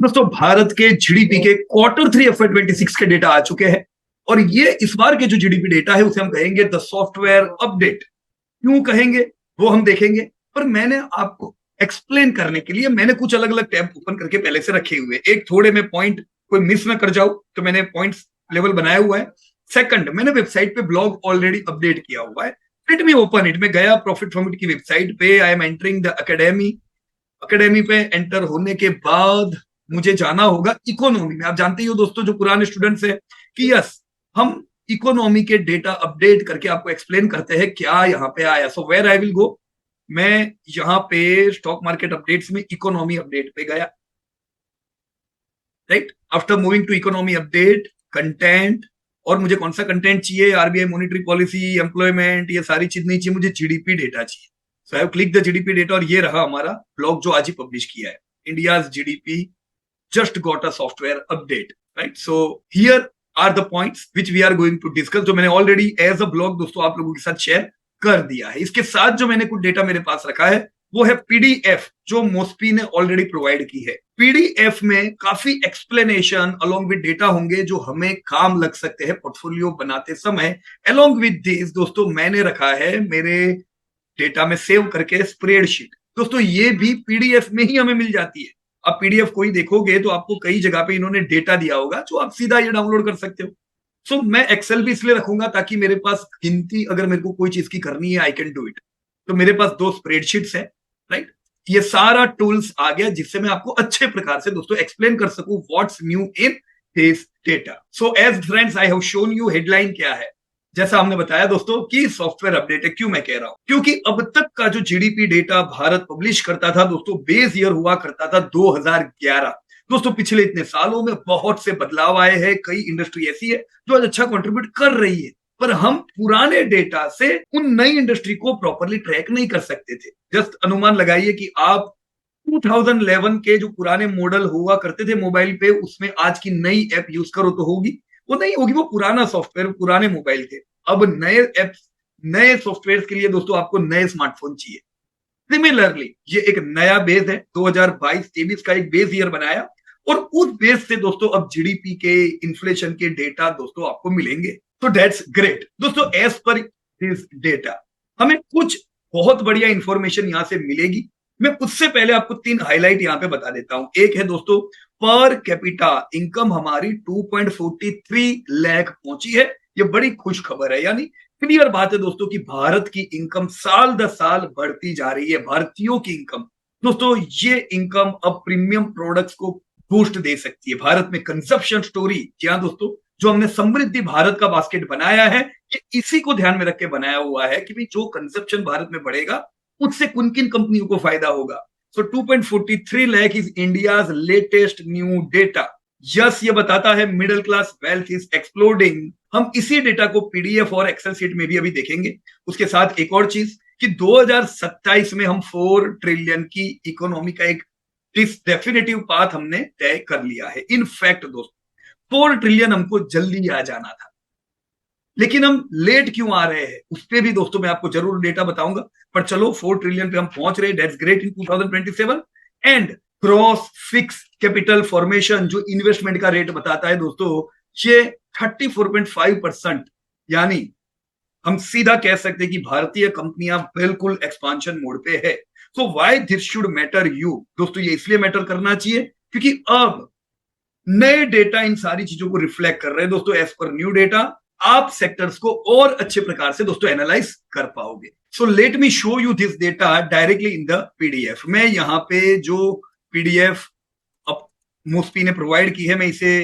दोस्तों भारत के जीडीपी के Q3 FY26 के डेटा आ चुके हैं और ये इस बार के जो जीडीपी डेटा है उसे हम कहेंगे द सॉफ्टवेयर अपडेट। क्यों कहेंगे वो हम देखेंगे, पर मैंने आपको एक्सप्लेन करने के लिए मैंने कुछ अलग अलग टैब ओपन करके पहले से रखे हुए। एक थोड़े में पॉइंट कोई मिस ना कर जाओ तो मैंने पॉइंट्स लेवल बनाया हुआ है। सेकंड, मैंने वेबसाइट पे ब्लॉग ऑलरेडी अपडेट किया हुआ है। Let me open it. मैं गया प्रॉफिट फ्रॉम इट की वेबसाइट पे। I am entering the academy. Academy पे एंटर होने के बाद मुझे जाना होगा इकोनॉमी में। आप जानते ही हो दोस्तों, जो पुराने स्टूडेंट्स हैं, कि यस हम इकोनॉमी के डेटा अपडेट करके आपको एक्सप्लेन करते हैं क्या यहाँ पे आया। So where I will go, मैं यहाँ पे स्टॉक मार्केट अपडेट्स में इकोनॉमी अपडेट पे गया। Right, after moving to economy update, content, और मुझे कौन सा कंटेंट चाहिए? आरबीआई मॉनेटरी पॉलिसी, एम्प्लॉयमेंट, ये सारी चीज नहीं चाहिए, मुझे जीडीपी डेटा चाहिए। So I have click the GDP data और ये रहा हमारा ब्लॉग जो आज ही पब्लिश किया है। India's GDP just got a software update, right? So here are the points which we are going to discuss, जो मैंने already as a blog दोस्तों आप लोगों के साथ शेयर कर दिया है। इसके साथ जो मैंने कुछ डेटा मेरे पास रखा है वो है पीडीएफ, जो मोस्पी ने ऑलरेडी प्रोवाइड की है। पीडीएफ में काफी एक्सप्लेनेशन अलोंग विद डेटा होंगे जो हमें काम लग सकते हैं पोर्टफोलियो बनाते समय। अलोंग विद दिस दोस्तों मैंने रखा है मेरे डेटा में सेव करके स्प्रेडशीट। दोस्तों ये भी पीडीएफ में ही हमें मिल जाती है। आप पीडीएफ कोई देखोगे तो आपको कई जगह पे इन्होंने डेटा दिया होगा जो आप सीधा ये डाउनलोड कर सकते हो। सो मैं एक्सेल भी इसलिए रखूंगा ताकि मेरे पास गिनती अगर मेरे को कोई चीज की करनी है आई कैन डू इट। तो मेरे पास 2 स्प्रेडशीट्स है। राइट, ये सारा टूल्स आ गया जिससे मैं आपको अच्छे प्रकार से दोस्तों एक्सप्लेन कर सकूं what's new in this data. So as friends I have shown you headline क्या है। जैसा हमने बताया दोस्तों कि सॉफ्टवेयर अपडेट है। क्यों मैं कह रहा हूं? क्योंकि अब तक का जो जीडीपी डेटा भारत पब्लिश करता था दोस्तों, बेस ईयर हुआ करता था 2011। दोस्तों पिछले इतने सालों में बहुत से बदलाव आए हैं। कई इंडस्ट्री ऐसी है जो आज अच्छा कंट्रीब्यूट कर रही है, पर हम पुराने डेटा से उन नई इंडस्ट्री को प्रॉपरली ट्रैक नहीं कर सकते थे। जस्ट अनुमान लगाइए कि आप 2011 के जो पुराने मॉडल हुआ करते थे मोबाइल पे, उसमें आज की नई ऐप यूज करो तो होगी? वो नहीं होगी। वो पुराना सॉफ्टवेयर, पुराने मोबाइल थे। अब नए एप्स, नए सॉफ्टवेयर के लिए दोस्तों आपको नए स्मार्टफोन चाहिए। सिमिलरली ये एक नया बेस है, 2022-23 का एक बेस ईयर बनाया और उस बेस से दोस्तों अब जीडीपी के, इन्फ्लेशन के डेटा दोस्तों आपको मिलेंगे। तो दैट्स ग्रेट दोस्तों। एज पर दिस डेटा हमें कुछ बहुत बढ़िया इंफॉर्मेशन यहां से मिलेगी। मैं उससे पहले आपको 3 हाईलाइट यहां पे बता देता हूं। एक है दोस्तों, पर कैपिटा इनकम हमारी 2.43 लाख पहुंची है। ये बड़ी खुश खबर है, यानी क्लियर बात है दोस्तों कि भारत की इनकम साल दर साल बढ़ती जा रही है। भारतीयों की इनकम दोस्तों, ये इनकम अब प्रीमियम प्रोडक्ट्स को बूस्ट दे सकती है। भारत में कंजप्शन स्टोरी, क्या दोस्तों, जो हमने समृद्धि भारत का बास्केट बनाया है, ये इसी को ध्यान में रख के बनाया हुआ है कि भाई जो कंजप्शन भारत में बढ़ेगा उससे किन किन कंपनियों को फायदा होगा। सो 2.43 lakh is India's latest new data. Yes, ये बताता है middle class wealth is exploding. हम इसी डेटा को पीडीएफ और एक्सेल सीट में भी अभी देखेंगे। उसके साथ एक और चीज कि 2027 में हम 4 ट्रिलियन की इकोनॉमी का एक डेफिनेटिव पाथ हमने तय कर लिया है। इनफैक्ट दोस्तों 4 ट्रिलियन हमको जल्दी आ जाना था, लेकिन हम लेट क्यों आ रहे हैं उस पर भी दोस्तों मैं आपको जरूर डेटा बताऊंगा। पर चलो 4 ट्रिलियन पे हम पहुंच रहे हैं, that's great in 2027। And cross fix capital formation जो इन्वेस्टमेंट का रेट बताता है दोस्तों, ये 34.5%, यानी हम सीधा कह सकते हैं कि भारतीय कंपनियां बिल्कुल एक्सपांशन मोड पे है। So why this should matter you दोस्तों? ये इसलिए मैटर करना चाहिए क्योंकि अब नए डेटा इन सारी चीजों को रिफ्लेक्ट कर रहे हैं दोस्तों। एज पर न्यू डेटा आप सेक्टर्स को और अच्छे प्रकार से दोस्तों एनालाइज कर पाओगे। So let me show you this data directly in the PDF. मैं यहाँ पे जो पीडीएफ अब मोस्पी ने प्रोवाइड की है, मैं इसे,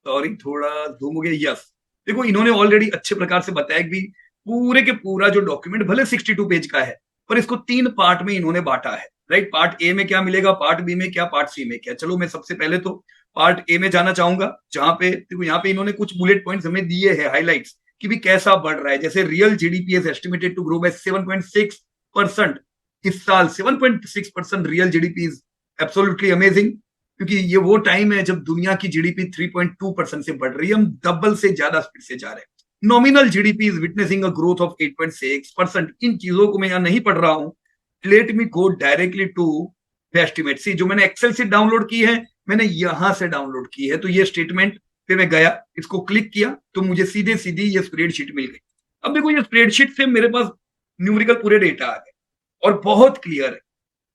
सॉरी थोड़ा जूम हो गया, यस देखो इन्होंने ऑलरेडी अच्छे प्रकार से बताया कि पूरे के पूरा जो डॉक्यूमेंट भले 62 पेज का है, पर इसको 3 पार्ट में इन्होंने बांटा है। राइट, पार्ट ए में क्या मिलेगा, पार्ट बी में क्या, पार्ट सी में क्या। चलो मैं सबसे पहले तो पार्ट ए में जाना चाहूंगा, जहां पे देखो यहाँ पे इन्होंने कुछ बुलेट पॉइंट्स हमें दिए हैं, हाइलाइट्स, कि भी कैसा बढ़ रहा है। जैसे real GDP is estimated to grow by 7.6% इस साल। 7.6% real GDP is absolutely amazing, क्योंकि ये वो टाइम है जब दुनिया की जीडीपी 3.2% से बढ़ रही है। हम डबल से ज्यादा स्पीड से जा रहे हैं। Nominal GDP is witnessing a growth of 8.6%। इन चीजों को मैं यहां नहीं पढ़ रहा हूं। Let me go directly to estimate. See, जो मैंने एक्सेल से डाउनलोड की है मैंने यहां से डाउनलोड की है। तो ये स्टेटमेंट पे मैं गया, इसको क्लिक किया तो मुझे सीधे सीधी ये स्प्रेडशीट मिल गई। अब देखो ये स्प्रेडशीट से मेरे पास न्यूमेरिकल पूरे डेटा आ गए और बहुत क्लियर है।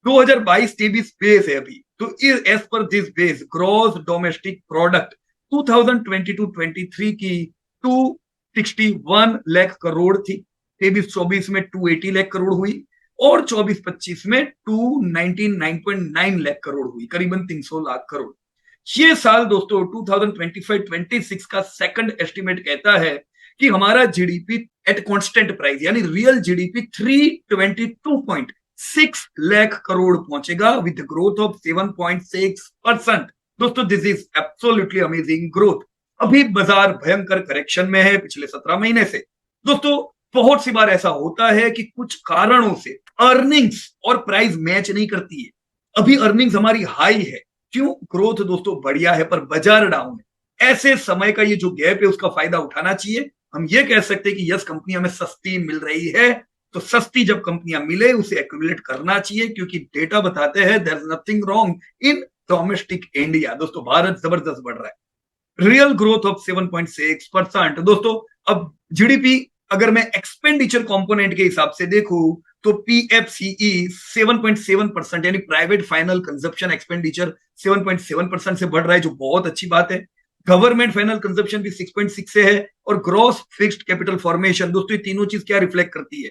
2022-23 बेस है अभी, तो as per this base gross domestic product 2022-23 की 261 लाख करोड़ थी, 23-24 में 280 लाख करोड़ हुई और 24-25 में 299.9 लाख करोड़ हुई, करीबन 300 लाख करोड़। ये साल दोस्तों 2025-26 का सेकंड एस्टिमेट कहता है कि हमारा जीडीपी एट कांस्टेंट प्राइस यानी रियल जीडीपी 322.6 लाख करोड़ पहुंचेगा विद ग्रोथ ऑफ 7.6%। दोस्तों this is absolutely amazing growth. अभी बाजार भयंकर करेक्शन में है पिछले 17 महीने से। दोस्तों बहुत सी बार ऐसा होता है कि कुछ कारणों से अर्निंग्स और प्राइस मैच नहीं करती है। अभी अर्निंग्स हमारी हाई है, क्यों? ग्रोथ दोस्तों बढ़िया है पर बाजार डाउन है। ऐसे समय का ये जो गैप है उसका फायदा उठाना चाहिए। हम ये कह सकते हैं कि यस कंपनी हमें सस्ती मिल रही है, तो सस्ती जब कंपनियां मिले उसे एक्यूमुलेट करना चाहिए, क्योंकि डेटा बताते हैं there is nothing wrong in domestic India. दोस्तों भारत जबरदस्त बढ़ रहा है, रियल ग्रोथ ऑफ 7.6%। दोस्तों अब जीडीपी अगर मैं एक्सपेंडिचर कंपोनेंट के हिसाब से देखूं तो पीएफसीई 7.7% यानी प्राइवेट फाइनल कंजप्शन एक्सपेंडिचर 7.7% से बढ़ रहा है, जो बहुत अच्छी बात है। गवर्नमेंट फाइनल कंजप्शन भी 6.6 से है और ग्रॉस फिक्स्ड कैपिटल फॉर्मेशन, दोस्तों ये तीनों चीज क्या रिफ्लेक्ट करती है?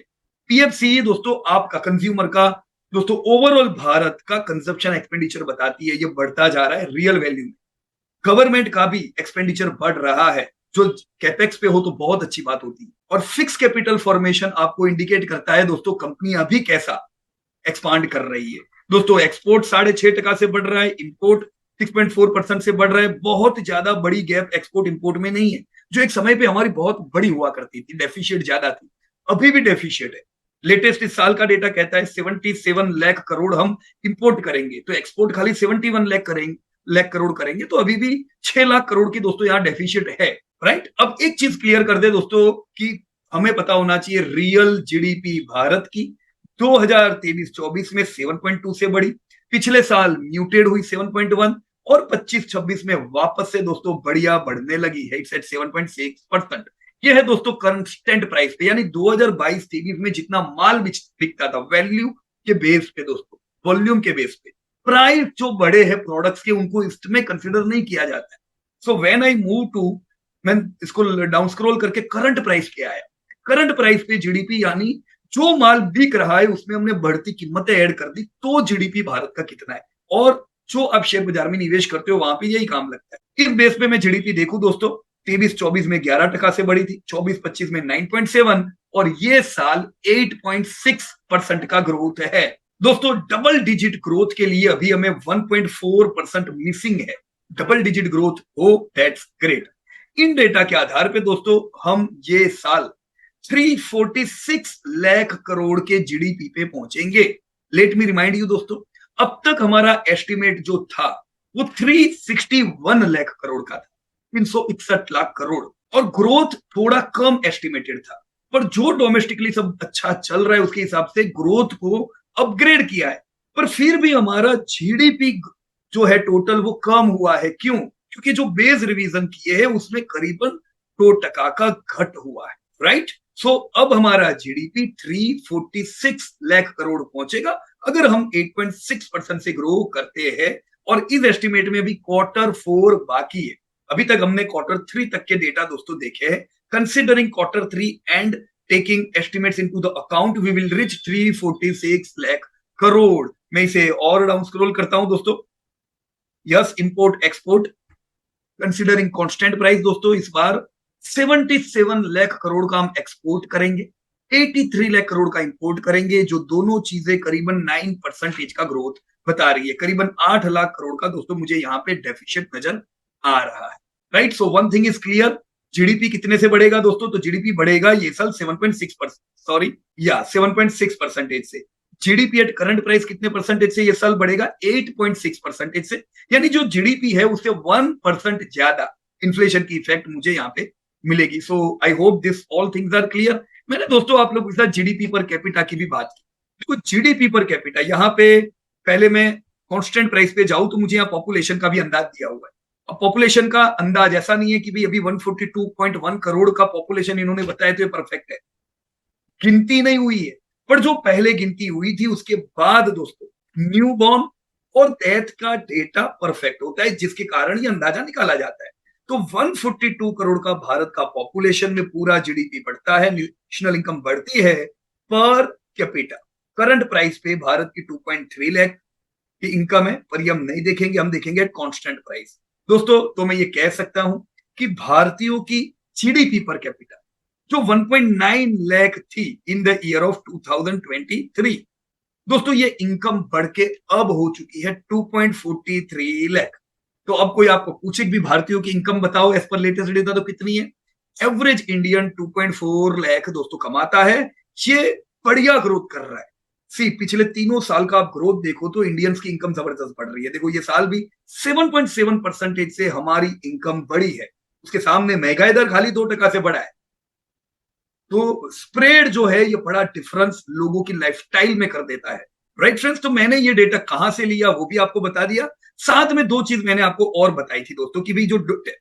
पीएफसीई दोस्तों आपका कंज्यूमर का, दोस्तों ओवरऑल भारत का कंजप्शन एक्सपेंडिचर बताती है, ये बढ़ता जा रहा है रियल वैल्यू में। गवर्नमेंट का भी एक्सपेंडिचर बढ़ रहा है, जो कैपेक्स पे हो तो बहुत अच्छी बात होती है। और फिक्स कैपिटल फॉर्मेशन आपको इंडिकेट करता है दोस्तों कंपनी अभी कैसा एक्सपांड कर रही है। दोस्तों एक्सपोर्ट 6.5% से बढ़ रहा है, इंपोर्ट 6.4% से बढ़ रहा है। बहुत ज्यादा बड़ी गैप एक्सपोर्ट इंपोर्ट में नहीं है, जो एक समय पे हमारी बहुत बड़ी हुआ करती थी, डेफिशिएट ज्यादा थी, अभी भी डेफिशिएट है। लेटेस्ट इस साल का डेटा कहता है 77 लाख करोड़ हम इंपोर्ट करेंगे, तो एक्सपोर्ट खाली 71 लाख करोड़ करेंगे, तो अभी भी 6 लाख करोड़ की दोस्तों यहाँ डेफिशिएट है। राइट, अब एक चीज क्लियर कर दे दोस्तों कि हमें पता होना चाहिए रियल जीडीपी भारत की 2023-24 में 7.2 से बढ़ी, पिछले साल म्यूटेड हुई 7.1 और 25-26 में वापस से दोस्तों बढ़िया बढ़ने लगी है, इट्स एट 7.6%। ये है दोस्तों कंस्टेंट प्राइस पे, यानी 2022-23 में जितना माल बिकता था वैल्यू के बेस पे दोस्तों, वॉल्यूम के बेस पे, प्राइस जो बड़े हैं प्रोडक्ट्स के उनको इसमें कंसिडर नहीं किया जाता है। So when I move to, मैं इसको डाउन स्क्रॉल करके करंट प्राइस पे आया, करंट प्राइस पे जीडीपी यानी जो माल बिक रहा है उसमें हमने बढ़ती कीमतें ऐड कर दी, तो जीडीपी भारत का कितना है, और जो आप शेयर बाजार में निवेश करते हो वहां पे यही काम लगता है। इस बेस पे मैं जीडीपी देखूं दोस्तों, 23-24 में 11% से बढ़ी थी, 24-25 में 9.7 और ये साल 8.6% का ग्रोथ है। दोस्तों डबल डिजिट ग्रोथ के लिए अभी हमें 1.4% मिसिंग है। डबल डिजिट ग्रोथ हो दैट्स ग्रेट। इन डेटा के आधार पे दोस्तों हम ये साल 346 लाख करोड़ के जीडीपी पे पहुंचेंगे। लेट मी रिमाइंड यू दोस्तों, अब तक हमारा एस्टिमेट जो था वो 361 लाख करोड़ का था, 361 लाख करोड़, और ग्रोथ थोड़ा कम एस्टिमेटेड था, पर जो डोमेस्टिकली सब अच्छा चल रहा है उसके हिसाब से ग्रोथ को अपग्रेड किया है, पर फिर भी हमारा जीडीपी जो है टोटल वो कम हुआ है। क्यों? क्योंकि जो बेस रिवीजन किए हैं उसमें करीबन 2% का घट हुआ है। राइट, सो अब हमारा जीडीपी 346 लाख करोड़ पहुंचेगा अगर हम 8.6% से ग्रो करते हैं, और इस एस्टिमेट में भी Q4 बाकी है। अभी तक हमने Q3 तक के डेटा दोस्तों देखे हैं। Considering Q3 and taking estimates into the account we will reach 346 lakh crore. मैं इसे और डाउन स्क्रॉल करता हूं दोस्तों, yes import export considering constant price दोस्तों इस बार 77 लाख करोड़ का हम एक्सपोर्ट करेंगे, 83 लाख करोड़ का इंपोर्ट करेंगे, जो दोनों चीजें करीबन 9% का ग्रोथ बता रही है। करीबन 8 लाख करोड़ का दोस्तों मुझे यहाँ पे डेफिशिएट नजर आ रहा है। Right, so one thing is clear, GDP कितने से बढ़ेगा दोस्तों? तो जीडीपी बढ़ेगा ये साल 7.6%, सॉरी या 7.6% से। जीडीपी एट करंट प्राइस कितने परसेंटेज से ये साल बढ़ेगा? 8.6% से, यानी जो जीडीपी है उससे 1% ज्यादा इन्फ्लेशन की इफेक्ट मुझे यहाँ पे मिलेगी। So I hope this all things are clear. मैंने दोस्तों आप लोगों के साथ जीडीपी पर कैपिटा की भी बात की। देखो जीडीपी पर कैपिटा यहाँ पे पहले मैं कांस्टेंट प्राइस पे जाऊं तो मुझे यहाँ पॉपुलेशन का भी अंदाज दिया हुआ है। अब पॉपुलेशन का अंदाज ऐसा नहीं है कि भाई अभी 142.1 करोड़ का पॉपुलेशन इन्होंने बताया तो ये परफेक्ट है, गिनती नहीं हुई है। पर जो पहले गिनती हुई थी उसके बाद दोस्तों न्यू बॉर्न और डेथ का डेटा परफेक्ट होता है, जिसके कारण ये अंदाजा निकाला जाता है। तो 142 करोड़ का भारत का पॉपुलेशन में पूरा जीडीपी बढ़ता है, नेशनल इनकम बढ़ती है, पर कैपिटा करंट प्राइस पे भारत की 2.3 लाख की इनकम है, पर ये हम नहीं देखेंगे, हम देखेंगे एट कांस्टेंट प्राइस। दोस्तों तो मैं ये कह सकता हूं कि भारतीयों की जीडीपी पर कैपिटा जो 1.9 लाख थी इन द ईयर ऑफ 2023, दोस्तों ये इनकम बढ़ के अब हो चुकी है 2.43 लाख। तो अब कोई आपको पूछे भी भारतीयों की इनकम बताओ एज पर लेटेस्ट डेटा तो कितनी है, एवरेज इंडियन 2.4 लाख दोस्तों कमाता है। ये बढ़िया ग्रोथ कर रहा है। सी पिछले तीनों साल का आप ग्रोथ देखो तो इंडियंस की इनकम जबरदस्त बढ़ रही है। देखो ये साल भी 7.7% से हमारी इनकम बढ़ी है, उसके सामने महंगाई दर खाली 2% से बढ़ा है। तो स्प्रेड जो है ये बड़ा डिफरेंस लोगों की लाइफस्टाइल में कर देता है। राइट फ्रेंड्स, तो मैंने ये डेटा कहां से लिया वो भी आपको बता दिया। साथ में दो चीज मैंने आपको और बताई थी दोस्तों कि भाई जो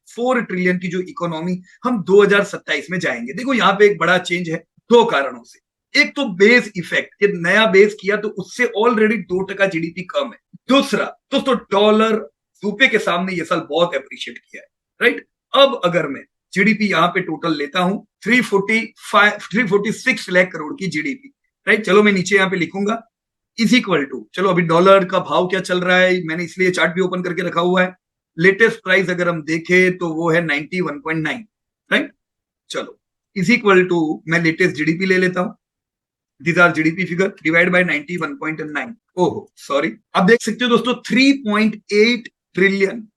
4 ट्रिलियन की जो इकोनॉमी हम 2027 में जाएंगे। देखो यहाँ पे एक बड़ा चेंज है दो कारणों से। एक तो बेस इफेक्ट, ये नया बेस किया तो उससे ऑलरेडी 2% जीडीपी कम है। दूसरा दोस्तों डॉलर रुपए के सामने ये साल बहुत अप्रिशिएट किया है। राइट, अब अगर मैं जीडीपी यहाँ पे टोटल लेता हूं 346 लाख करोड़ की जीडीपी। राइट, चलो मैं नीचे यहाँ पे लिखूंगा इज इक्वल टू, चलो अभी डॉलर का भाव क्या चल रहा है मैंने इसलिए चार्ट भी ओपन करके रखा हुआ है। लेटेस्ट प्राइस अगर हम देखें तो वो है 91.9। राइट, चलो इज इक्वल टू मैं लेटेस्ट जीडीपी ले लेता हूं, this R GDP figure divide by 91.9। ओहो सॉरी, आप देख सकते हो दोस्तों 3.8 ट्रिलियन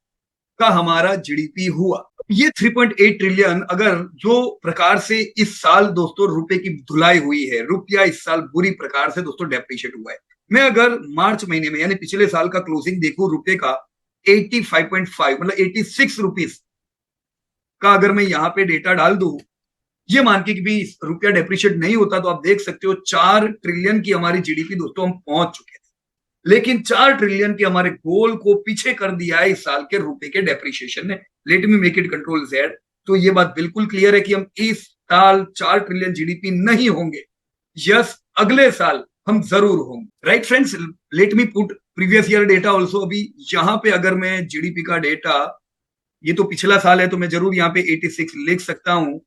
का हमारा जीडीपी हुआ। ये 3.8 ट्रिलियन अगर जो प्रकार से इस साल दोस्तों रुपए की धुलाई हुई है, रुपया इस साल बुरी प्रकार से दोस्तों डेप्रिशिएट हुआ है। मैं अगर मार्च महीने में यानी पिछले साल का क्लोजिंग देखूं रुपए का 85.5 मतलब 86 रुपीस का अगर मैं यहाँ पे डेटा डाल दूं, ये मान के कि भी रुपया डेप्रिशिएट नहीं होता तो आप देख सकते हो 4 ट्रिलियन की हमारी जीडीपी दोस्तों हम पहुंच चुके थे। लेकिन 4 ट्रिलियन के हमारे गोल को पीछे कर दिया है इस साल के रुपए के डेप्रिशिएशन ने। Let me make it control Z. तो ये बात बिल्कुल क्लियर है कि हम इस साल 4 ट्रिलियन जीडीपी नहीं होंगे, यस अगले साल हम जरूर होंगे। Right friends, let me put previous year data also. अभी यहाँ पे अगर मैं जीडीपी का डेटा, ये तो पिछला साल है तो मैं जरूर यहाँ पे 86 लिख सकता हूं।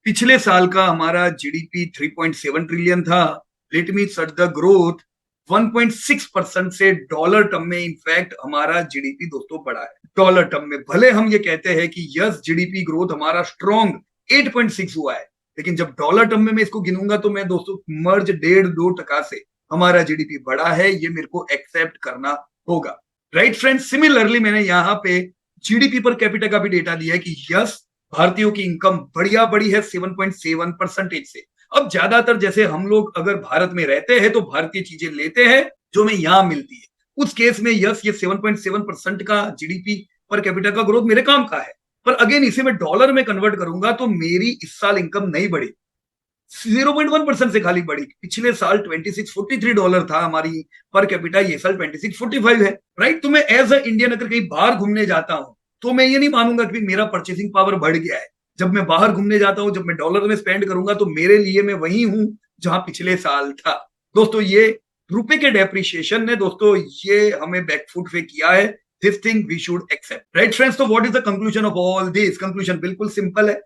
पिछले साल का हमारा जीडीपी 3.7 ट्रिलियन था। Let me search the growth 1.6% से डॉलर टर्म में इनफैक्ट हमारा जीडीपी दोस्तों बढ़ा है। डॉलर टर्म में भले हम ये कहते हैं कि यस जीडीपी ग्रोथ हमारा स्ट्रॉन्ग 8.6 हुआ है, लेकिन जब डॉलर टर्म में मैं इसको गिनूंगा तो मैं दोस्तों मर्ज 1.5-2% से हमारा जीडीपी बढ़ा है, ये मेरे को एक्सेप्ट करना होगा। राइट फ्रेंड्स, सिमिलरली मैंने यहाँ पे जीडीपी पर कैपिटा का भी डेटा दिया है कि यस भारतीयों की इनकम बढ़िया बढ़ी है 7.7% से। अब ज्यादातर जैसे हम लोग अगर भारत में रहते हैं तो भारतीय चीजें लेते हैं जो हमें यहां मिलती है, उस केस में यस ये 7.7% का जीडीपी पर कैपिटा का ग्रोथ मेरे काम का है। पर अगेन इसे मैं डॉलर में कन्वर्ट करूंगा तो मेरी इस साल इनकम नहीं बढ़ी, 0.1% से खाली बढ़ी। पिछले साल $2643 था हमारी पर कैपिटा, ये साल 2645 है। राइट, तो मैं एज अ इंडियन अगर कहीं बाहर घूमने जाता हूं तो मैं ये नहीं मानूंगा कि मेरा परचेसिंग पावर बढ़ गया है। जब मैं बाहर घूमने जाता हूं, जब मैं डॉलर में स्पेंड करूंगा तो मेरे लिए मैं वही हूं जहां पिछले साल था। दोस्तों ये रुपए के डेप्रिशिएशन ने दोस्तों ये हमें बैकफुट पे किया है। This thing we should accept. Right friends, तो what is the conclusion of all this? Conclusion बिल्कुल सिंपल है।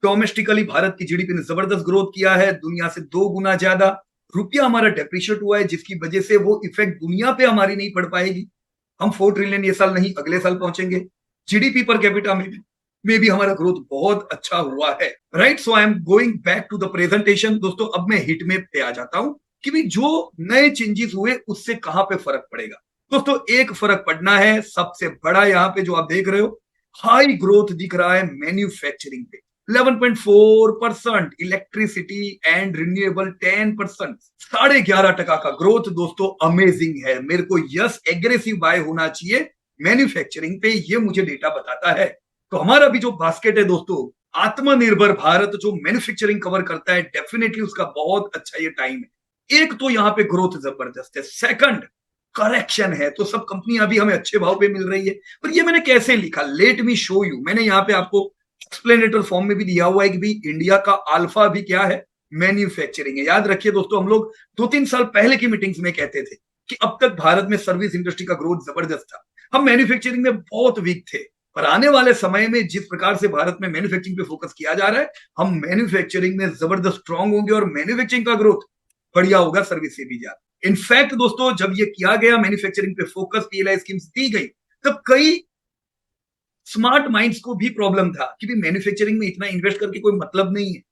डोमेस्टिकली भारत की जीडीपी ने जबरदस्त ग्रोथ किया है, दुनिया से 2 गुना ज्यादा। रुपया हमारा डेप्रिशिएट हुआ है जिसकी वजह से वो इफेक्ट दुनिया पे हमारी नहीं पड़ पाएगी। हम 4 ट्रिलियन ये साल नहीं अगले साल पहुंचेंगे। जीडीपी पर कैपिटा में भी हमारा ग्रोथ बहुत अच्छा हुआ है। Right, so I am going back to the presentation. दोस्तों अब मैं हिट मैप पे आ जाता हूं कि भी जो नए चेंजेस हुए उससे कहां पे फर्क पड़ेगा। दोस्तों एक फर्क पड़ना है सबसे बड़ा, यहाँ पे जो आप देख रहे हो हाई ग्रोथ दिख रहा है मैन्युफैक्चरिंग पे 11.4%, इलेक्ट्रिसिटी एंड रिन्यूएबल 10%, 11.5% का ग्रोथ दोस्तों अमेजिंग है। मेरे को यस एग्रेसिव बाय होना चाहिए मैन्युफैक्चरिंग पे, ये मुझे डेटा बताता है। तो हमारा भी जो बास्केट है दोस्तों आत्मनिर्भर भारत जो मैन्युफैक्चरिंग कवर करता है, डेफिनेटली उसका बहुत अच्छा ये टाइम है। एक तो यहाँ पे ग्रोथ जबरदस्त है। सेकंड, करेक्शन है, तो सब कंपनियां अभी हमें अच्छे भाव पे मिल रही है। पर ये मैंने कैसे लिखा, लेट मी शो यू। मैंने यहाँ पे आपको एक्सप्लेनेटर फॉर्म में भी दिया हुआ है कि भाई इंडिया का अल्फा भी क्या है, मैन्युफैक्चरिंग है। याद रखिए दोस्तों, हम लोग 2-3 साल पहले की मीटिंग्स में कहते थे कि अब तक भारत में सर्विस इंडस्ट्री का ग्रोथ जबरदस्त था, हम मैन्युफैक्चरिंग में बहुत वीक थे। पर आने वाले समय में जिस प्रकार से भारत में मैन्युफैक्चरिंग पे फोकस किया जा रहा है, हम मैन्युफैक्चरिंग में जबरदस्त स्ट्रांग होंगे और मैन्युफैक्चरिंग का ग्रोथ बढ़िया होगा सर्विस से भी ज्यादा। इनफैक्ट दोस्तों, जब ये किया गया मैन्युफैक्चरिंग पे फोकस, पीएलआई स्कीम्स दी गई, तब कई स्मार्ट माइंड्स को भी प्रॉब्लम था कि भी मैन्युफैक्चरिंग में इतना इन्वेस्ट करके कोई मतलब नहीं है,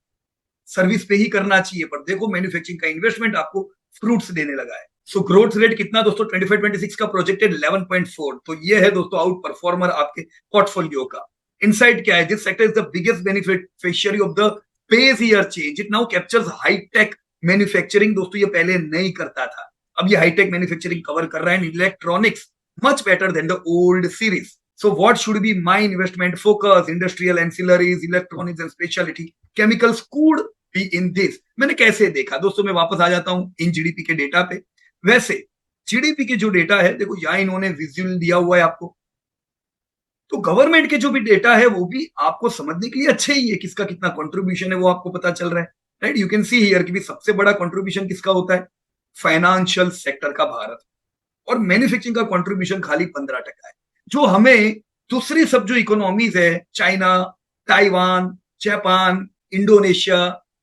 सर्विस पे ही करना चाहिए। पर देखो, मैन्युफैक्चरिंग का इन्वेस्टमेंट आपको फ्रूट्स देने लगा है। सो ग्रोथ रेट कितना दोस्तों, 25-26 का प्रोजेक्टेड 11.4। तो ये है दोस्तों आउट परफॉर्मर आपके पोर्टफोलियो का। इनसाइट क्या है, this sector is the biggest beneficiary of the base year change, it now captures hi tech manufacturing. दोस्तों ये पहले नहीं करता था, अब ये हाईटेक मैन्युफैक्चरिंग कवर कर रहा है। Electronics much better than the old series. So what should be my investment focus? Industrial ancillaries, electronics and specialty chemicals could be in this. मैंने कैसे देखा दोस्तों, मैं वापस आ जाता हूं इन जीडीपी के डेटा पे। वैसे जीडीपी के जो डेटा है, देखो यहां इन्होंने विजुअल दिया हुआ है आपको, तो गवर्नमेंट के जो भी डेटा है वो भी आपको समझने के लिए अच्छे ही है, किसका कितना कंट्रीब्यूशन है वो आपको पता चल रहा है, right. You can see here कि भी सबसे बड़ा कंट्रीब्यूशन किसका होता है, फाइनेंशियल सेक्टर का भारत, और मैन्युफैक्चरिंग का कंट्रीब्यूशन खाली 15% है। जो हमें दूसरी सब जो इकोनॉमीज है, चाइना, ताइवान, जापान, इंडोनेशिया,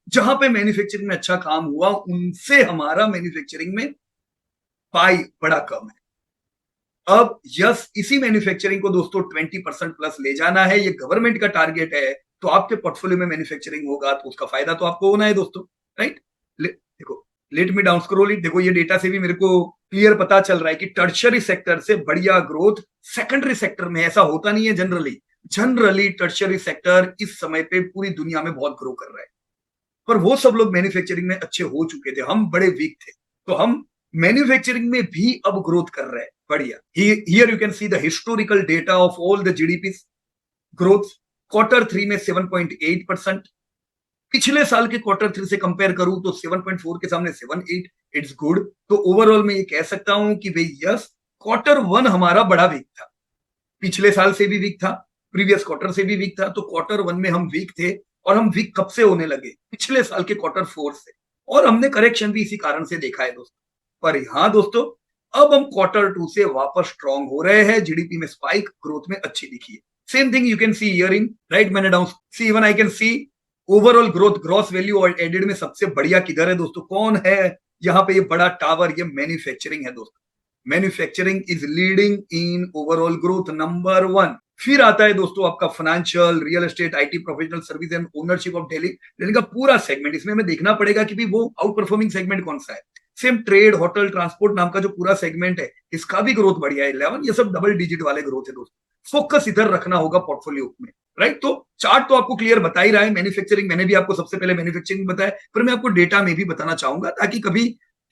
जहां पे मैन्युफैक्चरिंग में अच्छा काम हुआ, उनसे हमारा मैन्युफैक्चरिंग में पाई बड़ा कम है। अब यस, इसी मैन्युफैक्चरिंग को दोस्तों 20% प्लस ले जाना है, ये गवर्नमेंट का टारगेट है। तो आपके पोर्टफोलियो में मैन्युफैक्चरिंग होगा तो उसका फायदा तो आपको होना है दोस्तों, राइट। देखो, let me down scroll it. देखो ये डेटा से भी मेरे को क्लियर पता चल रहा है कि टर्शियरी सेक्टर से बढ़िया ग्रोथ सेकेंडरी सेक्टर में, ऐसा होता नहीं है जनरली। जनरली टर्शियरी सेक्टर इस समय पे पूरी दुनिया में बहुत ग्रो कर रहा है, पर वो सब लोग मैन्युफैक्चरिंग में अच्छे हो चुके थे, हम बड़े वीक थे, तो हम मैन्युफैक्चरिंग में भी अब ग्रोथ कर रहे हैं बढ़िया। Here you can see the historical data of all the GDP growth. Q3 में 7.8%, पिछले साल के Q3 से कंपेयर करूं तो 7.4 के सामने 7.8, इट्स गुड। तो ओवरऑल मैं ये कह सकता हूं कि भाई यस, Q1 हमारा बड़ा वीक था, पिछले साल से भी वीक था, प्रीवियस क्वार्टर से भी वीक था। तो Q1 में हम वीक थे, और हम वीक कब से होने लगे, पिछले साल के Q4 से, और हमने करेक्शन भी इसी कारण से देखा है दोस्तों। पर हाँ दोस्तों, अब हम Q2 से वापस स्ट्रॉन्ग हो रहे हैं, जीडीपी में स्पाइक ग्रोथ में अच्छी दिखी है। Same thing you can see here in, right. मैंने down see even I can see overall growth, gross value added में सबसे बढ़िया किधर है दोस्तों, कौन है यहाँ पे ये बड़ा टावर, ये मैन्युफैक्चरिंग है दोस्तों। Manufacturing is leading in overall growth, number 1। फिर आता है दोस्तों आपका financial, real estate, IT, professional service and ownership of Delhi. Delhi का पूरा सेगमेंट, इसमें हमें देखना पड़ेगा कि भी वो आउट परफॉर्मिंग सेगमेंट कौन सा है। सेम ट्रेड, होटल, ट्रांसपोर्ट नाम का जो पूरा सेगमेंट है, इसका भी ग्रोथ बढ़िया है 11। ये सब डबल डिजिट वाले ग्रोथ है दोस्तों। फोकस इधर रखना होगा पोर्टफोलियो में, राइट। तो चार्ट तो आपको क्लियर बता ही रहा है। मैन्युफैक्चरिंग मैंने भी आपको सबसे पहले मैन्युफैक्चरिंग बताया, पर मैं आपको डेटा में भी बताना चाहूंगा ताकि कभी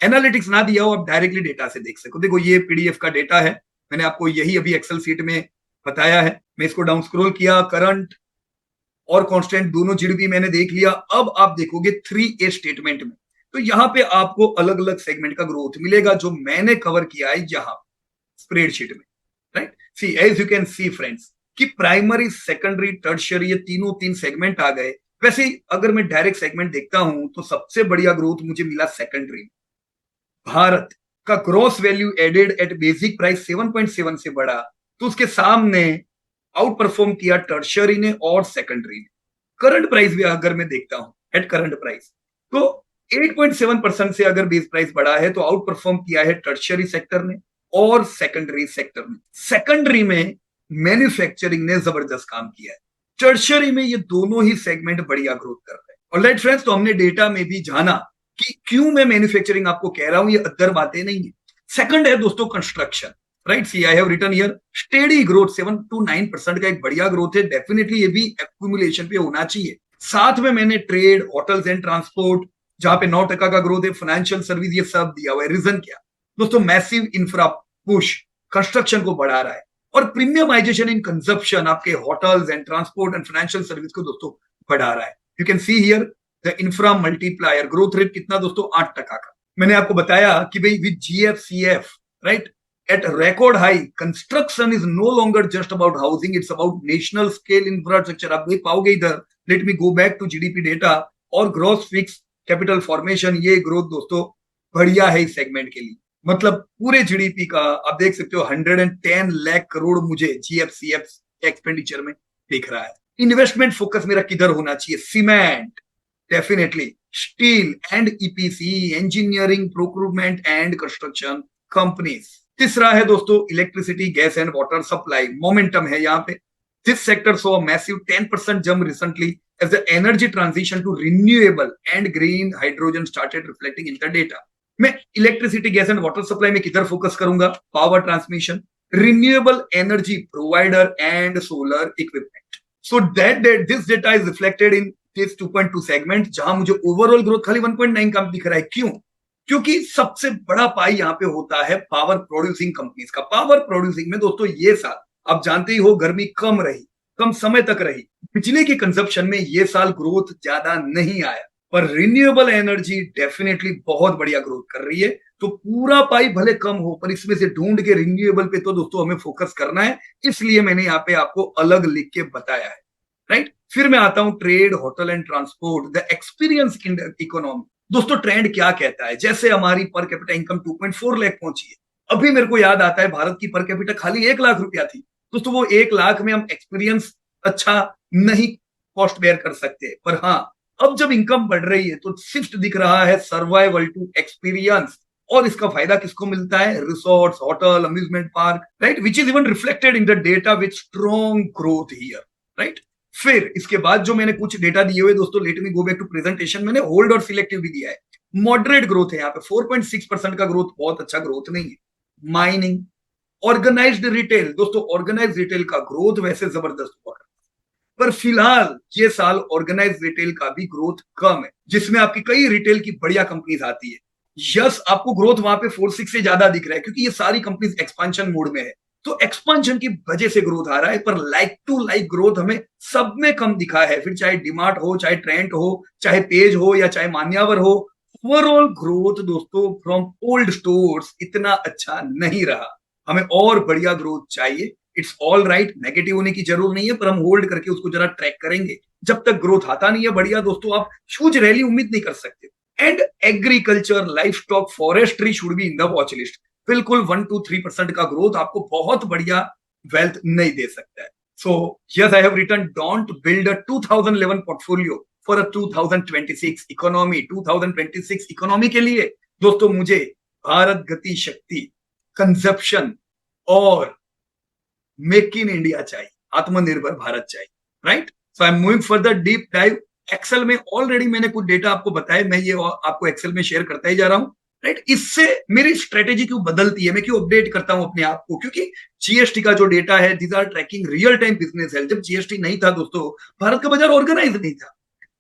एनालिटिक्स ना दिया हो, आप डायरेक्टली डेटा से देख सको। देखो ये पीडीएफ का डेटा है, मैंने आपको यही अभी एक्सेल सीट में बताया है। मैं इसको डाउन स्क्रॉल किया, करंट और कांस्टेंट दोनों जीडीपी मैंने देख लिया। अब आप देखोगे 3A स्टेटमेंट में, तो यहाँ पे आपको अलग अलग सेगमेंट का ग्रोथ मिलेगा जो मैंने कवर किया है यहाँ स्प्रेडशीट में, right. See as you can see friends कि प्राइमरी, सेकेंडरी, टर्शियरी, ये तीन सेगमेंट आ गए। वैसे अगर मैं डायरेक्ट सेगमेंट देखता हूं तो सबसे बढ़िया ग्रोथ मुझे मिला सेकेंडरी। भारत का gross value added at basic price 7.7 से बढ़ा, तो उसके सामने आउट परफॉर्म किया टर्शियरी ने और सेकेंडरी ने। करंट प्राइस भी अगर मैं देखता हूं एट करंट प्राइस, तो 8.7% से अगर बेस प्राइस बढ़ा है तो आउट परफॉर्म किया है टर्शियरी सेक्टर ने और सेकेंडरी सेक्टर ने। सेकेंडरी में मैन्युफैक्चरिंग ने जबरदस्त काम किया है, टर्शियरी में ये दोनों ही सेगमेंट बढ़िया ग्रोथ कर रहे हैं। और राइट फ्रेंड्स, तो हमने डेटा में भी जाना कि क्यों मैं मैन्युफैक्चरिंग आपको कह रहा हूं, ये अदर बातें नहीं है। सेकंड है दोस्तों construction, right. See I have written here steady growth 7 to 9% का एक बढ़िया ग्रोथ है। डेफिनेटली ये भी एक्यूमुलेशन पे होना चाहिए। साथ में मैंने ट्रेड, होटल्स एंड ट्रांसपोर्ट जहां पे 9% का ग्रोथ है, फाइनेंशियल सर्विस, ये सब दिया हुआ है। रीजन क्या दोस्तों, मैसिव इंफ्रा पुश कंस्ट्रक्शन को बढ़ा रहा है, और प्रीमियमाइजेशन इन कंजप्शन आपके hotels and transport and financial service को दोस्तों बढ़ा रहा है। You can see here the infra multiplier growth rate कितना दोस्तों, 8% का। मैंने आपको बताया कि भाई with GFCF, right, at record high. Construction is no longer just about housing, it's about national scale infrastructure. आप देख पाओगे इधर, let me go back to GDP data और gross fixed capital formation, ये ग्रोथ दोस्तों बढ़िया है इस सेगमेंट के लिए। मतलब पूरे जीडीपी का आप देख सकते हो 110 लाख करोड़ मुझे जीएफसीएफ एक्सपेंडिचर में दिख रहा है। इन्वेस्टमेंट फोकस मेरा किधर होना चाहिए? Cement, definitely steel and EPC, engineering, procurement and construction companies. तीसरा है दोस्तों electricity, gas and water supply. Momentum है यहाँ पे। This sector so a massive 10% jump recently as the energy transition to renewable and green hydrogen started reflecting in the data. मैं electricity, gas and water supply में किधर focus करूंगा? Power transmission, renewable energy provider and solar equipment. So that this data is reflected in this 2.2 segment, जहां मुझे overall growth खाली 1.9 का दिख रहा है। क्यों? क्योंकि सबसे बड़ा पाई यहां पे होता है पावर प्रोड्यूसिंग कंपनीज का। पावर प्रोड्यूसिंग में दोस्तों ये साल आप जानते ही हो गर्मी कम रही, कम समय तक रही, बिजली की कंजप्शन में ये साल ग्रोथ ज्यादा नहीं आया, पर रिन्यूएबल एनर्जी डेफिनेटली बहुत बढ़िया ग्रोथ कर रही है। तो पूरा पाई भले कम हो, पर इसमें से ढूंढ के रिन्यूएबल पे तो दोस्तों हमें फोकस करना है, इसलिए मैंने यहाँ पे आपको अलग लिख के बताया है, राइट। फिर मैं आता हूं trade, hotel and transport, the experience in economy. दोस्तों ट्रेंड क्या कहता है? जैसे हमारी पर कैपिटा इनकम 2.4 लाख पहुंची है, अभी मेरे को याद आता है भारत की पर कैपिटा खाली 1 लाख रुपया थी। दोस्तों वो 1 लाख में हम एक्सपीरियंस अच्छा नहीं कॉस्ट बेयर कर सकते, पर हाँ अब जब इनकम बढ़ रही है तो शिफ्ट दिख रहा है सर्वाइवल टू एक्सपीरियंस। और इसका फायदा किसको मिलता है? Resorts, hotel, amusement park, right, which is even reflected in the data with strong growth here, right. फिर इसके बाद जो मैंने कुछ डेटा दिए हुए दोस्तों, let me go back to presentation, मैंने होल्ड और सिलेक्टिव भी दिया है। मॉडरेट ग्रोथ है यहाँ पे, 4.6% का ग्रोथ बहुत अच्छा ग्रोथ नहीं है। माइनिंग, ऑर्गेनाइज्ड रिटेल, दोस्तों ऑर्गेनाइज्ड रिटेल का ग्रोथ वैसे जबरदस्त हुआ, पर फिलहाल ये साल ऑर्गेनाइज रिटेल का भी ग्रोथ कम है, जिसमें आपकी कई रिटेल की बढ़िया कंपनीज आती है। यस, आपको ग्रोथ वहां पे 4-6 से ज्यादा दिख रहा है, क्योंकि ये सारी कंपनीज एक्सपांशन मोड में है, तो एक्सपांशन की वजह से ग्रोथ आ रहा है, पर लाइक टू लाइक ग्रोथ हमें सब में कम दिखा है। फिर चाहे डीमार्ट हो, चाहे ट्रेंड हो, चाहे पेज हो, या चाहे मान्यवर हो, ओवरऑल ग्रोथ दोस्तों फ्रॉम ओल्ड स्टोर्स इतना अच्छा नहीं रहा। हमें और बढ़िया ग्रोथ चाहिए। इट्स ऑल राइट, नेगेटिव होने की जरूरत नहीं है, पर हम होल्ड करके उसको जरा ट्रैक करेंगे। जब तक ग्रोथ आता नहीं है बढ़िया दोस्तों, आप ह्यूज रैली उम्मीद नहीं कर सकते। And agriculture, life stock, forestry should be in the watch list. बिल्कुल 1-3% का ग्रोथ आपको बहुत बढ़िया वेल्थ नहीं दे सकता है। So yes, I have written, don't build a 2011 portfolio for a 2026 economy. 2026 economy के लिए दोस्तों मुझे भारत गति शक्ति, कंजप्शन और मेक इन इंडिया चाहिए, आत्मनिर्भर भारत चाहिए, right. So I am moving further deep dive. Excel में ऑलरेडी मैंने कुछ डेटा आपको बताया, मैं ये आपको एक्सेल में शेयर करता ही जा रहा हूं, राइट। इससे मेरी स्ट्रेटेजी क्यों बदलती है, मैं क्यों अपडेट करता हूं अपने आप को? क्योंकि जीएसटी का जो डेटा है, these are tracking real time business है। जब जीएसटी नहीं था दोस्तों, भारत का बाजार ऑर्गेनाइज नहीं था।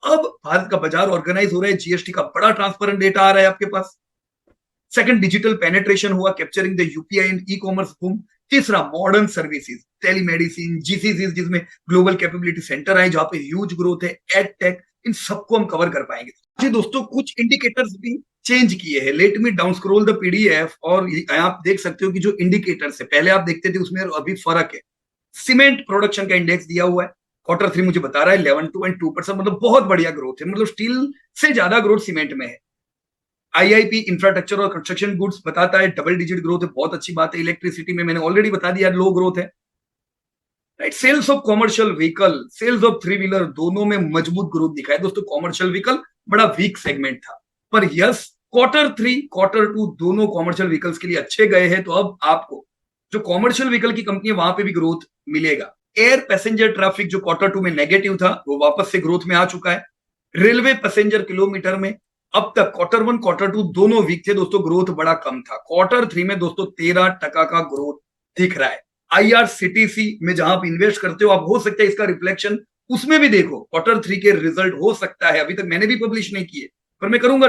अब भारत का बाजार ऑर्गेनाइज हो रहा है, जीएसटी का बड़ा ट्रांसपेरेंट डेटा आ रहा है आपके पास। सेकंड, डिजिटल पेनिट्रेशन हुआ, capturing the UPI and e commerce boom. तीसरा, मॉडर्न सर्विसेज, टेलीमेडिसिन, जीसीसी, जिसमें ग्लोबल कैपेबिलिटी सेंटर आए, जहां पे ह्यूज ग्रोथ है, एड टेक, इन सबको हम कवर कर पाएंगे। जी दोस्तों, कुछ इंडिकेटर्स भी चेंज किए हैं। Let me down scroll the PDF, और आप देख सकते हो कि जो इंडिकेटर्स है पहले आप देखते थे उसमें अभी फर्क है। सीमेंट प्रोडक्शन का इंडेक्स दिया हुआ है, Q3 मुझे बता रहा है 11.2%, मतलब बहुत बढ़िया ग्रोथ है, मतलब स्टील से ज्यादा ग्रोथ सीमेंट में है। आईआईपी इंफ्रास्ट्रक्चर और कंस्ट्रक्शन गुड्स बताता है डबल डिजिट ग्रोथ है, बहुत अच्छी बात है। इलेक्ट्रिसिटी में मैंने ऑलरेडी बता दिया लो ग्रोथ है, right. Sales of commercial vehicle, sales of 3 wheeler, दोनों में मजबूत ग्रोथ दिखा है दोस्तों। कॉमर्शियल व्हीकल बड़ा वीक सेगमेंट था, पर यस, Q3, Q2 दोनों कॉमर्शियल व्हीकल्स के लिए अच्छे गए हैं। तो अब आपको जो कॉमर्शियल व्हीकल की कंपनी है वहां पे भी ग्रोथ मिलेगा। एयर पैसेंजर ट्रैफिक जो Q2 में नेगेटिव था, वो वापस से ग्रोथ में आ चुका है। रेलवे पैसेंजर किलोमीटर में अब तक Q1, Q2 दोनों वीक थे दोस्तों, ग्रोथ बड़ा कम था। Q3 में दोस्तों 13% का ग्रोथ दिख रहा है। IRCTC में जहां आप इन्वेस्ट करते हो, आप हो सकता है इसका रिफ्लेक्शन उसमें भी देखो। Q3 के रिजल्ट हो सकता है, अभी तक मैंने भी पब्लिश नहीं किए, पर मैं करूंगा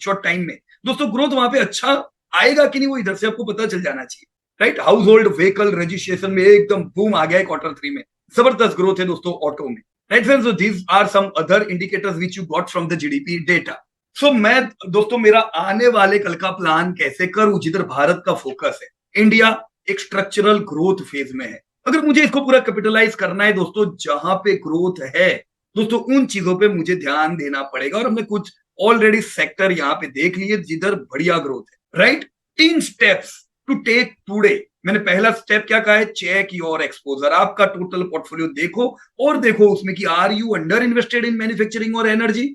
शॉर्ट टाइम में। दोस्तों ग्रोथ वहां पे अच्छा आएगा कि नहीं, वो इधर से आपको पता चल जाना चाहिए, right. House hold vehicle registration में एकदम बूम आ गया है Q3 में, जबरदस्त ग्रोथ है दोस्तों ऑटो में, right friends. So these are some other indicators which you got from the GDP data. So मैं दोस्तों मेरा आने वाले कल का प्लान कैसे करूं, जिधर भारत का फोकस है, इंडिया एक स्ट्रक्चरल ग्रोथ फेज में है। अगर मुझे इसको पूरा कैपिटलाइज करना है दोस्तों, जहां पे ग्रोथ है दोस्तों, उन चीजों पे मुझे ध्यान देना पड़ेगा। और हमने कुछ ऑलरेडी सेक्टर यहाँ पे देख लिए जिधर बढ़िया ग्रोथ है, right. 3 steps to take today. मैंने पहला स्टेप क्या कहा है? Check your exposure. आपका टोटल पोर्टफोलियो देखो और देखो उसमें कि are you under invested in manufacturing और energy.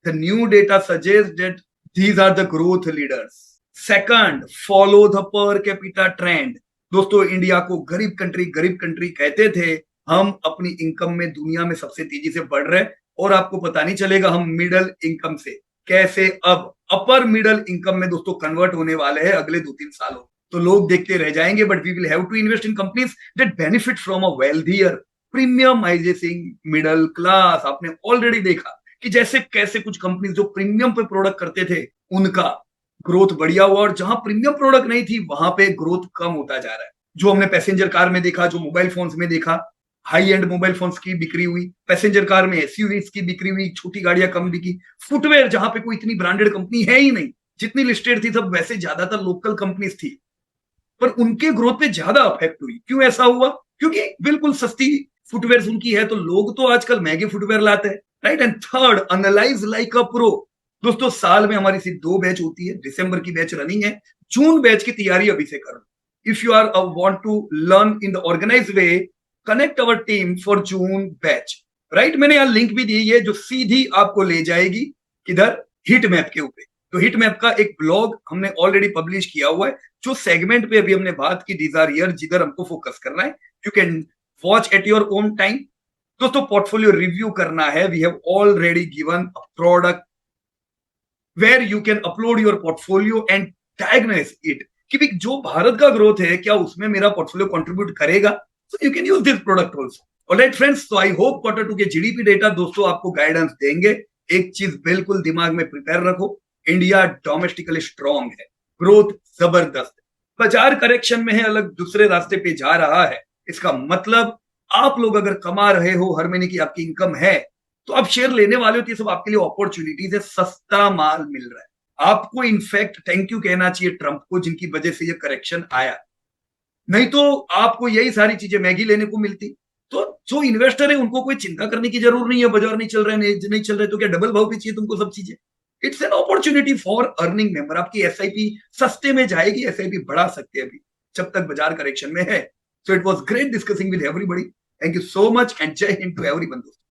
The new data suggest that these are the growth leaders. Second, follow the per capita trend. दोस्तों, इंडिया को गरीब कंट्री कहते थे। हम अपनी इनकम में दुनिया में सबसे तेजी से बढ़ रहे, और आपको पता नहीं चलेगा हम मिडिल इनकम से कैसे अब अपर मिडिल इनकम में दोस्तों कन्वर्ट होने वाले हैं अगले 2-3 सालों। तो लोग देखते रह जाएंगे, but we will have to invest in companies that benefit from a wealthier premiumising middle class. आपने ऑलरेडी देखा कि जैसे कैसे कुछ कंपनीज जो प्रीमियम पे प्रोडक्ट करते थे उनका ग्रोथ बढ़िया हुआ, और जहां प्रीमियम प्रोडक्ट नहीं थी वहां पे ग्रोथ कम होता जा रहा है। जो हमने पैसेंजर कार में देखा, जो मोबाइल फोन्स में देखा, हाई एंड मोबाइल फोन्स की बिक्री हुई, पैसेंजर कार में एसयूवीज की बिक्री हुई, छोटी गाड़ियां कम बिकी। फुटवेयर जहां पे कोई इतनी ब्रांडेड कंपनी है ही नहीं, जितनी लिस्टेड थी सब वैसे ज्यादातर लोकल कंपनीज थी, पर उनके ग्रोथ पे ज्यादा अफेक्ट हुई। क्यों ऐसा हुआ? क्योंकि बिल्कुल सस्ती फुटवेयर उनकी है, तो लोग तो आजकल महंगे फुटवेयर लाते हैं, right. And third, analyse like a pro. दोस्तों, साल में हमारी सिर्फ 2 बैच होती है। दिसंबर की बैच रनिंग है, जून बैच की तैयारी अभी से करो। If you are want to learn in the organize way, connect our team for June batch, right. मैंने यहां लिंक भी दी है जो सीधी आपको ले जाएगी किधर? हिट मैप के ऊपर। तो हिट मैप का एक ब्लॉग हमने ऑलरेडी पब्लिश किया हुआ है, जो सेगमेंट पे अभी हमने बात की, दीज आर ईयर जिधर हमको फोकस करना है। You can watch at your own time. दोस्तों, पोर्टफोलियो रिव्यू करना है। We have already given a product where you can upload your portfolio and diagnose it कि भी जो भारत का ग्रोथ है क्या उसमें मेरा पोर्टफोलियो कंट्रीब्यूट करेगा। So you can use this product also. Alright friends, तो आई होप Q2 के जीडीपी डेटा दोस्तों आपको गाइडेंस देंगे। एक चीज बिल्कुल दिमाग में प्रिपेयर रखो, इंडिया डोमेस्टिकली स्ट्रांग है, ग्रोथ जबरदस्त है, बाजार करेक्शन में है, अलग दूसरे रास्ते पे जा रहा है। इसका मतलब आप लोग अगर कमा रहे हो, हर महीने की आपकी इनकम है, तो आप शेयर लेने वाले हो, तो ये सब आपके लिए अपॉर्चुनिटीज है, सस्ता माल मिल रहा है आपको। इनफैक्ट थैंक यू कहना चाहिए ट्रंप को, जिनकी वजह से ये करेक्शन आया, नहीं तो आपको यही सारी चीजें मैगी लेने को मिलती। तो जो इन्वेस्टर है उनको कोई चिंता करने की जरूर नहीं है, बाजार नहीं चल रहे, नहीं चल रहे, तो क्या डबल भाव पे चाहिए तुमको सब चीजें? It's an opportunity for earning member. आपकी एसआईपी सस्ते में जाएगी, एसआईपी बढ़ा सकते हैं अभी जब तक बाजार करेक्शन में है। So it was great discussing with everybody. Thank you so much and जय हिंद टू एवरीवन।